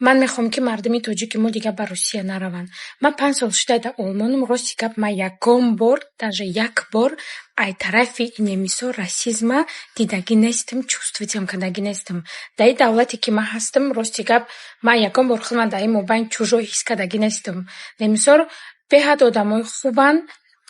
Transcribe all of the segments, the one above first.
من میخوام که مردمی توجیک ما دیگه به روسیه نروند. من 5 سال شده در آلمانم. راستی گپ من یکم بار даже یک بار ای طرف این میسا راسism دیدگی نیستم، чувствовать کردگی نیستم. در این دولتی که من هستم راستی گپ من یکم بار خود من در این مبین чужой حس کردگی نیستم. نمیسار به حد آدمای خوبن.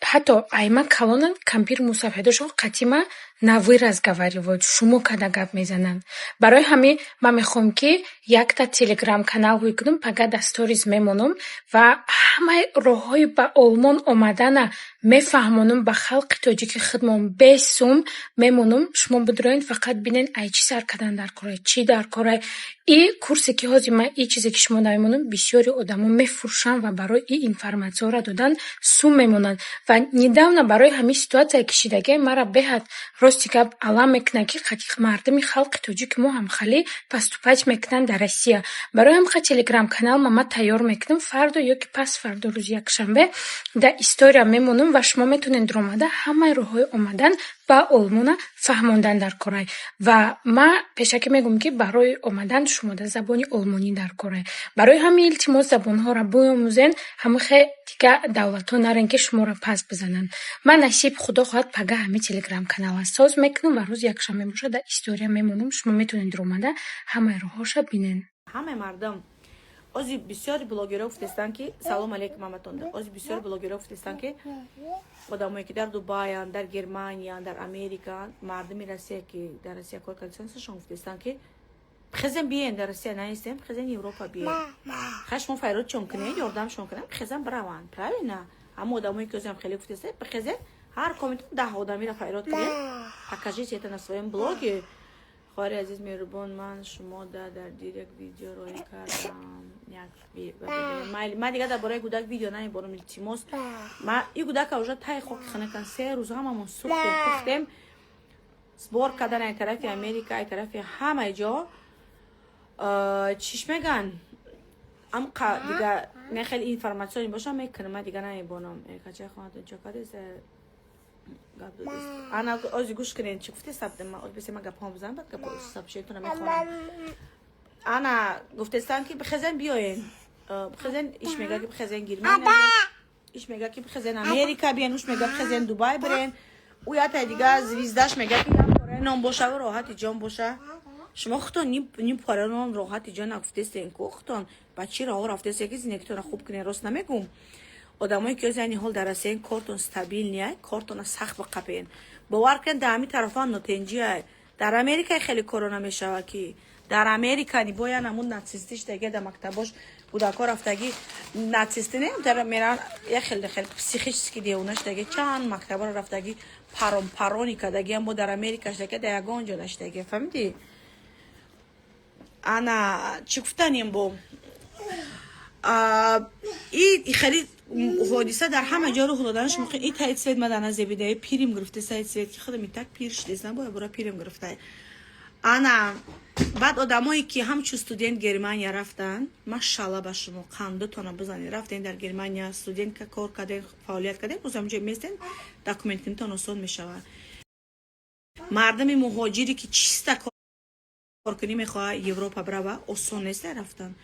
حتی ایما کلانن کمپیر مصاحبهشون قطعا نوی разговаривают شما کدا گپ میزنن. برای همین من میخوام که یک تا تلگرام کانال بکنم فقط استوریز میمونم و همه راههای به آلمان آمدن میفهمونم به خلق تاجیک خدمم بسوم میمونم. شما بدروین فقط بینین ای چی سر کردن در کاره چی در کاره. این کورسی که هازی من این چیزی که شما نمیمونم بسیاری آدمو میفروشن و برای این اینفورماسیون را دادن سوم میمونن و недавно برای همین سیتواسیا کشیدگی مرا بهت راستی گپ علام میکنه که قطعی مردمی خلق توجیک ما هم خیلی پستوپچ میکنن در روسیه. برای هم تلگرام کانال ما تیار میکنم فردا یا که پس فردا روز یک شنبه در استوریا میمونم و شما میتونین درآمده همه راههای اومدن با آلمان فهموندن در کره و ما پیشکی میگم که برای اومدن شما در زبان آلمانی در کره برای همین التماس زبان ها را بیاموزین. همه دیگه دولت ها نرن که شما را پس بزنن. من نصیب خدا خواهد پگه همه تلگرام کانال ساز میکنم و روز یک شنبه باشه در استوریا میمونم. شما میتونین درآمده همه راهاش ببینین. همه مردم ازی بسیاری بلاگرها گفتن که سلام علیکم محمدتون. ازی بسیاری بلاگرها گفتن که آدمایی که در دبی، در گرمانیا، در امریکا، مردمی روسیه که در روسیه کار کردن شون گفتن که خزن بیاین در روسیه نیستیم، خزن اروپا بیاین. خشم فایرود چون کنه یاردمشون کنم خزن براون. правильно؟ اما آدمایی که ازم خیلی گفتن خزن هر کامنت 10 آدمی را فایرود کنه. покажите это на своем блоге. خواهر عزیز مهربان من شما در دیرک ویدیو روی کردم یک من دیگه درباره گودک ویدیو نمیبرم التماس. من این گودک اوجا تای خاک خانه کن 3 روز هممون سوختیم پختیم سبور کردن این طرف امریکا این طرف همه جا چیش میگن ام دیگه من خیلی اینفورماسیون باشم میکنم من دیگه نمیبرم کجا خواهد جا کردی انا ازی گوش کنین چی گفتی سبد ما بس ما گپ هم بزنم بعد گپ سبشتون میخونم. انا گفتستان که بخزن بیاین بخزن ایش میگه که بخزن گرمانیا ایش میگه که بخزن امریکا بیان اوش میگه بخزن دبی برین او یا تا دیگه زویزداش میگه که هم کره نام باشه و راحت جان باشه. شما خودتون نیم پاره نام راحت جان گفتستین کو خودتون بچی راه رفتست که زینکتون خوب کنین راست نمیگم. آدمایی که از این حال در رسین کارتون استابیل نیست کارتون سخت بقبین باور کن در همین طرفان نتیجه در امریکا خیلی کرونا میشه که در امریکا نیبویا نمون ناتسیستیش دیگه در مکتباش بودکار رفتگی ناتسیستی نیم در میرن یه خیلی پسیخیسکی دیونش دیگه چند مکتبا رفتگی پارونی کدگی هم در امریکاش دیگه در یگان جانش دیگه فهمیدی. انا چی گفتنیم بو این خیلی حادثه در همه جا رخ دادنش موقع این تایید سید مدن از ویدیو پیریم گرفته سید سید که خودم تک پیرش دیدم با برا پیریم گرفته. انا بعد آدمایی که همچون استودنت گرمانیا رفتن ماشاءالله با شما قندتون بزنید رفتین در گرمانیا استودنت که کار کردن فعالیت کردن روزم جای میستن داکومنت کنتون آسان میشه. مردم مهاجری که چیستا کار کنی میخواد اروپا برای آسان نیست رفتن.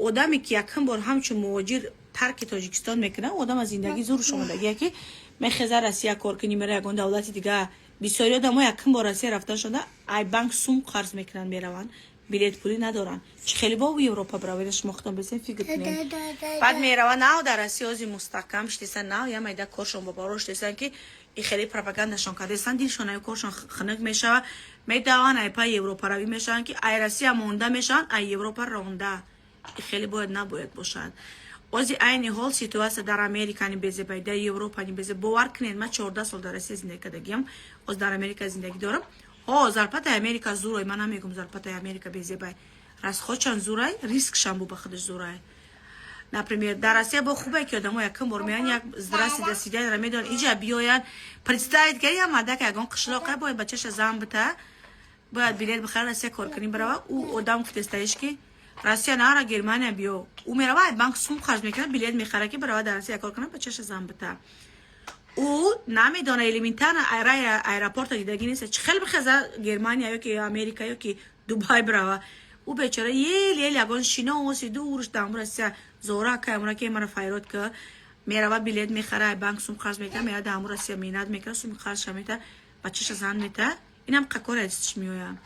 آدمی که یکم بار همچون مهاجر ترک تاجیکستان میکنه آدم از زندگی زور شده که میخزه روسیه کار کنی میره یگان دولتی دیگه بسیاری آدم یکم بار روسیه رفتن شده ای بانک سوم قرض میکنن میرون بلیط پولی ندارن چه خیلی با اروپا براویدش مختم بزن فکر کنین بعد میرون نه در روسیه از مستحکم شدن نه یا میده کارشون با باروش دستن که این خیلی پروپاگانداشون کردن دیلشون ای کارشون خنک میشه میدوان ای پای اروپا روی میشن که ای روسیه مونده میشن ای اروپا رونده خیلی باید نباید باشد. از این حال سیتواسیا در امریکا نیبزه در اروپا نیبزه باور کنید من 14 سال در روسیه زندگی کردم از در امریکا زندگی دارم. زرپت امریکا زورای من نمیگم زرپت امریکا بزه بای راست خودشان زورای ریسک شنبو به خودش زورای. например در روسیه با خوبه که آدم‌ها یکم برمیان یک زراسی دستیده را میدن اینجا بیاین представить که یا ماده که اگه قشلاقه باید بچه‌ش زام بته باید بلیط بخره روسیه کار کنیم برای او آدم گفتستایش که روسیه نه گرمانیا بیو او میره بانک سوم خرج میکنه بلیط میخره که برای در روسیه کار کنه بچه‌ش زام بته او نمیدونه الیمنتان ایرپورت دیدگی نیست چه خیلی بخزه گرمانیا یا که امریکا یا که دبی برای او بیچاره یه یگان شیناسی دورش دام رسیا زورا که مرا فایرات که میره بلیت میخره بانک سوم خرج میکنه میاد دام رسیا میناد میکنه سوم خرج میته بچه‌ش زن میته اینم قکور ازش میویم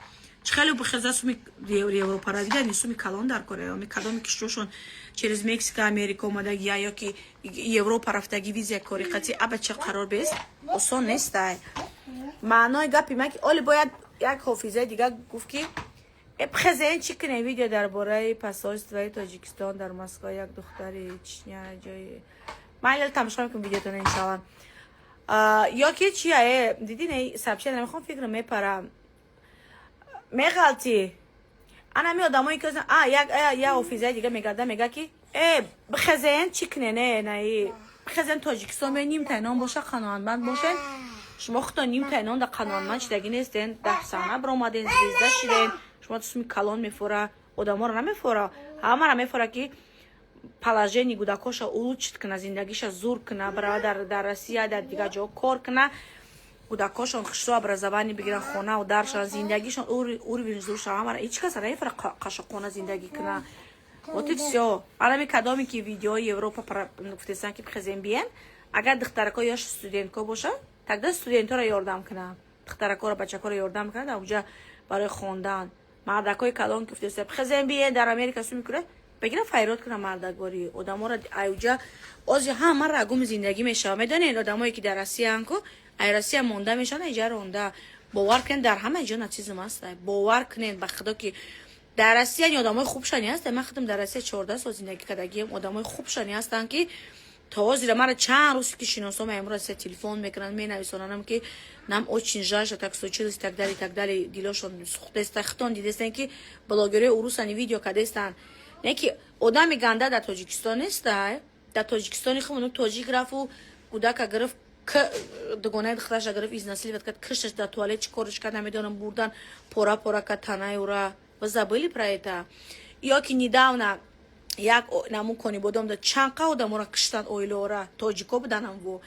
خیلی بخزه سومی Европа را دیدن سومی کلان در کره می کدامی کشوشون через Мексика Америка اومدگی یا که Европа رفتگی ویزا کاری قطعی ابد چه قرار بیست آسان نیست معنای گپی من که اولی باید یک حافظه دیگه گفت که بخزه این چی کنه ویدیو درباره پاساژ تاجیکستان در مسکو یک دختری چنیا جای من تماشا میکنم ویدیوتون ان شاء الله یا که چیه دیدین سبچه نمیخوام فکر میپرم میغلطی انا می آدمایی که یک آفیزه دیگه میگرده میگه که بخزین چی کنه نه بخزین تاجیکستان به نیم تینان باشه قانونمند باشن شما خودتا نیم تینان در قانونمند شدگی نیستین در سحنه برآمدین زیزده شدین شما تسمی کلان میفوره آدما رو نمیفوره همه رو میفوره که положение گودکاش улучшит کنه زندگیش زور کنه برای در روسیه در دیگه جا کار کنه кудакошон хишро образование бигиран хона و даршан зиндагишон уровень зурша амара ҳеҷ кас нафара қашоқона зиндагӣ кина вот и всё алами кадоме ки видеои Европа гуфтестан ки бихезем бием агар духтарако ёш студентко боша тогда студенторо ёрдам кунам духтаракоро бачакоро ёрдам кунам дар онҷа барои хондан мардакои калон ки гуфтестан бихезем бием дар Америка су мекунад бигирам файрод кунам мардагори одаморо аюҷа ози ҳама рагуми зиндагӣ мешава медонед одамое ки дар Россиян ку ای روسیه مونده میشن ایجا رونده باور کنید در همه جا نتیزم هست باور کنید به خدا که در روسیه این آدمای خوب شانی هست من خودم در روسیه 14 سال زندگی کردم آدمای خوب شانی هستن که تا زیر مرا چند روز که شناسام امروز تلفن میکنن مینویسونم که نم очень жаль что так случилось так далее دلشون سوخته ختون دیدستن که بلاگری اوروسانی ویدیو کردستن نه که آدمی گنده در تاجیکستان نیست در تاجیکستان خودمون تاجیک رفت و کودک گرفت догонаи духтараша гирифт изнасиловать кард кишташ дар туалет чӣ корш кард намедонам бурдан пора кард танаи ура вы забыли про это ё ки недавно як наму кони бодом да чанқа одамора киштан оилаора тоҷико буданам во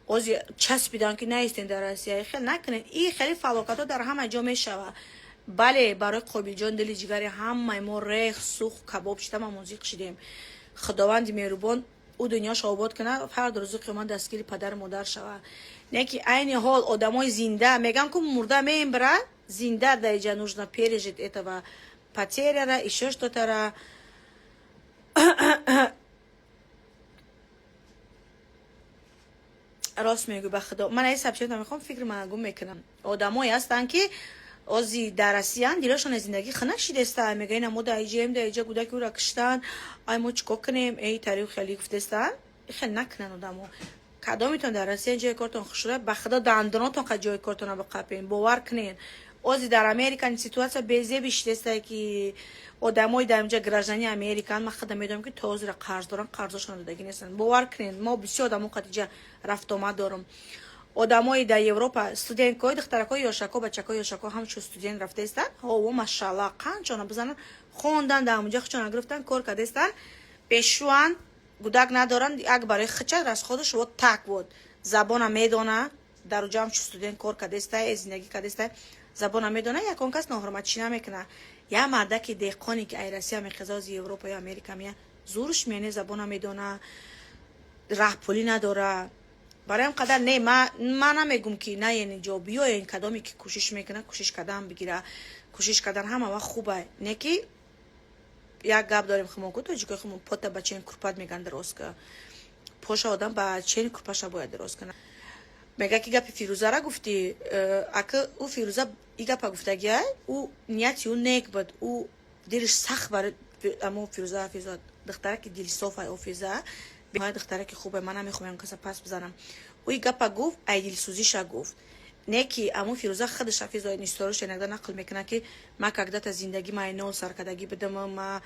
ози часпидан ки наистен дар Россия хел накунед и хеле фалокатҳо дар ҳама ҷо мешава бале барои қобилҷон дили ҷигари ҳамаи мо рех сух кабоб шида ма музиқ шидем худованди меҳрубон او دنیاش آباد کنه فرد رزق من دستگیر پدر مادر شوه نه که عین حال آدمای زنده میگم که مرده میمبره زنده در اینجا нужно пережить этого потеря еще что-то راست میگم به خدا من این سبچه نمیخوام فکر منگم میکنم آدمایی هستن که ازی درسیان دیلشون زندگی خنک شده است میگه اینا ما در اینجا کودکی رو کشتن ای ما چیکار کنیم ای تاریخ خیلی گفته استن خیلی نکنن آدمو کدامیتون درسیان جای کارتون خوشره به خدا دندوناتون که جای کارتون رو بقاپین باور کنین ازی در امریکا این سیتواسیون بیزه بیشتر است که آدمای در اینجا گراجانی امریکان ما خدا میدونم که تازه را قرض دارن قرضشون دادگی نیستن باور کنین ما بسیار آدمو قدیجا رفت آمد دارم آدمای در اروپا استودنت‌های دخترکای یاشکو بچکای یاشکو همچو استودنت رفته استن ها ماشاءالله قنچونا بزنن خوندن در اونجا خچونا گرفتن کار کرده استن بشوان گودک ندارن یک برای خچر از خودش و تک بود زبان میدونه در اونجا همچو استودنت کار کرده است زندگی کرده است زبان میدونه یک اون کس ناحرمتی نمیکنه یا مردک دهقانی که ایرسی هم خزاز اروپا یا امریکا میه زورش میانه زبان میدونه راه پولی نداره برای هم قدر نه من نمیگم که نه یعنی جا بیاین کدامی که کوشش میکنه کوشش کردن بگیره کوشش کردن همه وقت خوبه نه که یک گپ داریم خمون کو تو جیکو خمون پات بچین کرپات میگن درست که پاش آدم با چین کرپاش باید درست کنه میگه که گپ فیروزه را گفتی اگه او فیروزه ای گپ گفتگیه او نیتی اون نیک بود او دلش سخت برای اما فیروزه دختره که دل صافه او فیروزه به دختره که خوبه من نمیخوام کسا پس بزنم اوی گپا گفت ایدیل سوزیشا گفت نه که امو فیروزه خودش حفیظ این استورو شنیده نقل میکنه که ما کدت از زندگی ما نو سرکردگی بدم ما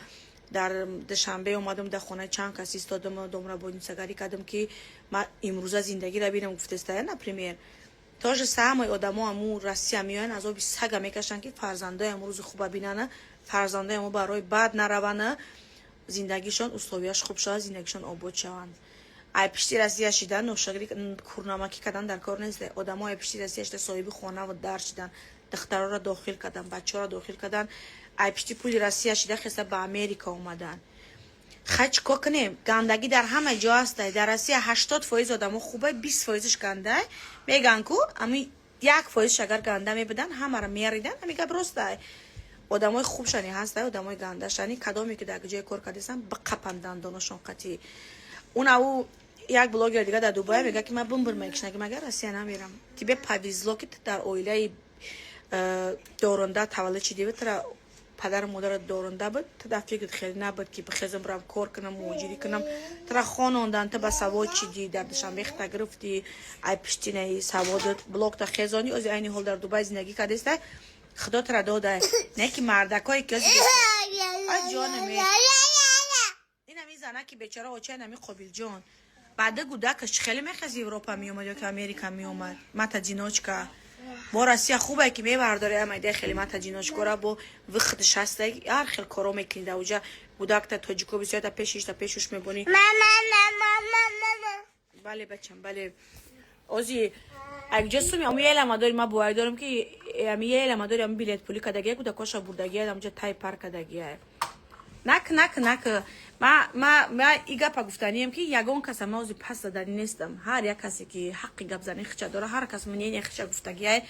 در دوشنبه اومدم در خونه چند کسی استادم دومره بونیسگری کردم که ما امروز زندگی را ببینم گفته است نه پرمیر تاج سامای آدما امو روسیه میان از آب سگ میکشن که فرزندای امروز خوب ببینن فرزندای امو برای بد نروانه زندگیشون استوریاش خوب شد زندگیشون آباد شوند ای پشتی رسیه شدن نوشگری کورنمکی کردن در کار نیست آدمای پشتی رسیه شده صاحب خانه و در شدن دخترها را داخل کردن بچه‌ها را داخل کردن ای پشتی پول روسیه شده خسته به امریکا اومدن. خچ کو کنیم گندگی در همه جا هست. در روسیه 80% آدمو خوبه، 20%ش گنده. میگن کو امی 1% اگر گنده میبدن همه را میریدن. میگه برسته آدمای خوب شانی هست، آدمای گنده شانی کدامی که در جای کار کردن بقپندن دانشون قطعی. او یک بلاگر دیگه در دبی میگه که من بمبر میکشم که مگر روسیه نمیرم. تیبه پاویزلو که در اویله دورنده تولد شدی ترا پدر و مادر دورنده بود، تا فکر خیلی نبود که بخزم برم کار کنم موجودی کنم. ترا خانواندن تا با سواد چیدی در دشنبه تا گرفتی ای پشتینه سوادت بلاک تا خزانی از این حال در دبی زندگی کردی. خدا ترا داده نه که مردکای که از جان می این میزنه که بیچاره اوچه نمی قابل جان بعد گودکش خیلی میخواست اروپا می اومد یا که امریکا می اومد. متا جینوچکا با روسیه خوبه که میبرداره اما ایده خیلی متا جینوچکا با وقت شسته هر خیلی کارو میکنید اوجا گودک تا توجیکو بسیار تا پیشش میبونی. بله بچم بله اوزی اگه جسمی امی یه لما داری ما باید دارم که امی یه لما داری امی بیلیت پولی کدگیه گودکاشا بردگیه اونجا تای پارک کدگیه. نک ما ایگا پا گفتانیم که یگان کس موضوع پس دادنی نیستم. هر یک کسی که حقی گپ زنی خچه داره هر کس من یه خچه گفتگیه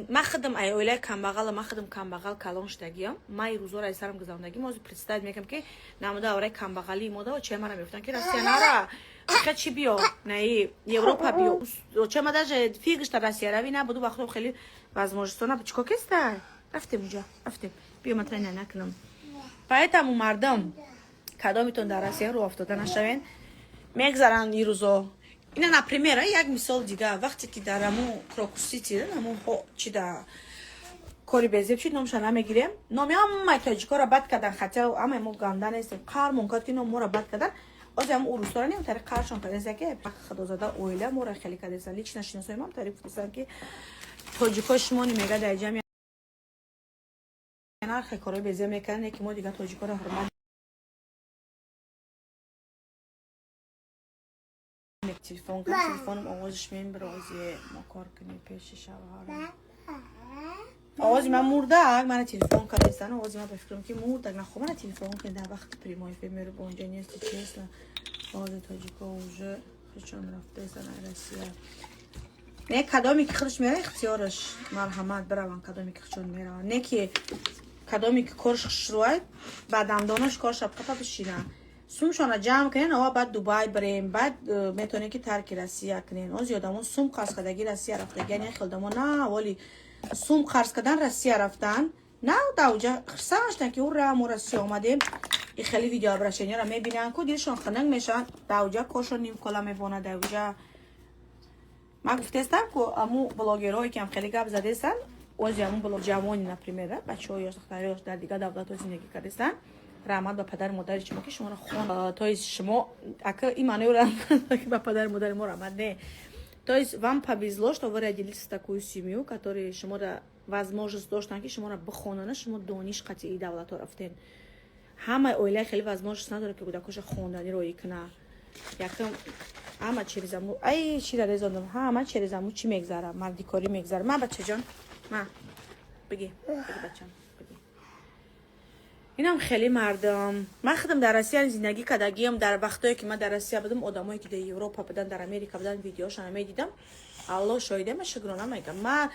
ما خدم ایوله کم بغل ما خدم کم بغل کلان شدگیم. ما این روزا رای سرم گذروندگی موضوع پرستاد میگم که نموده آوره کم بغلی موده و چه مرا میفتن که روسیه نره خد چی بیا نه اروپا بیا چه مداج فیگش تا روسیه روی نبودو وقتی خیلی возможностона بچکو کسته رفتیم اونجا رفتیم بیا مثلا نکنم. поэтому مردم کدامیتون در روسیه رو افتاده نشوین میگذرن این روزا. اینا نپریمیر یک مثال دیگه وقتی که در امو کراکوسیتی نمو چی در کاری بزیب چی نامش نمیگیریم نامی هم تاجیکا را بد کردن خطه اما مو گنده نیستیم قهر مونکات که نمو را بد کردن از هم او رستورانی هم طریق قهرشان کردن که خدا زاده اویله مو را خیلی کردن لیچ نشیناسویم هم طریق فرستن که تاجیکا شما نمیگه در جمعی نه خیلی کاری بزیب میکنن که ما دیگه تاجیکا را حرمت تلفنم آوازش میین برازی ما کار کنیم پیش شوهرم آوازی من مرده من تلفن کردن آوازی من بفکرم که مرده نه خب من تلفن کنم در وقت پریمای فیلم رو اونجا نیست چی هست آواز تاجیکا اونجا خودشون رفته سن روسیه نه کدامی که خودش میره اختیارش مرحمت برام کدامی که خودشون میره نه که کدامی که کارش شروعه بعد دانش کارش ابقا بشینه سومشان جمع کنین آوا بعد دبی بریم بعد میتونه که ترک روسیه کنین از یادمون سوم خرج کردگی روسیه رفته یعنی خیلی نه ولی سوم خرج کردن روسیه رفتن نه دوجا خرسانش که اون را روسیه اومدیم این خیلی ویدیو براشونی را میبینن که دیشون خننگ میشن دوجا کوشون نیم کلا میبونه دوجا ما گفتم که امو بلاگرایی که هم خیلی گپ زده استن از همون بلاگ جوانی نپریمره بچه‌ها یا دخترها در دیگه دولت زندگی کردن رحمت به پدر مادر شما که شما را خون تا شما اگه این معنی رو که به پدر مادر ما رحمت не то есть вам повезло что вы родились в такую семью которая شما را возможность داشتن که شما را بخونن شما دانش قطعی دولت رفتین همه اویله خیلی возможность نداره که کودکش خوندنی روی کنه یکم همه چیزامو ای چی را زندم همه چیزامو چی میگذره مردی کاری میگذره ما بچه جان ما بگی بچه‌م اینم خیلی مردم من خودم در روسیه زندگی کردم در وقتایی که من در روسیه بودم آدمایی که در اروپا بودن در امریکا بودن ویدیوشون میدیدم الله شاهده من شکرانه میگم من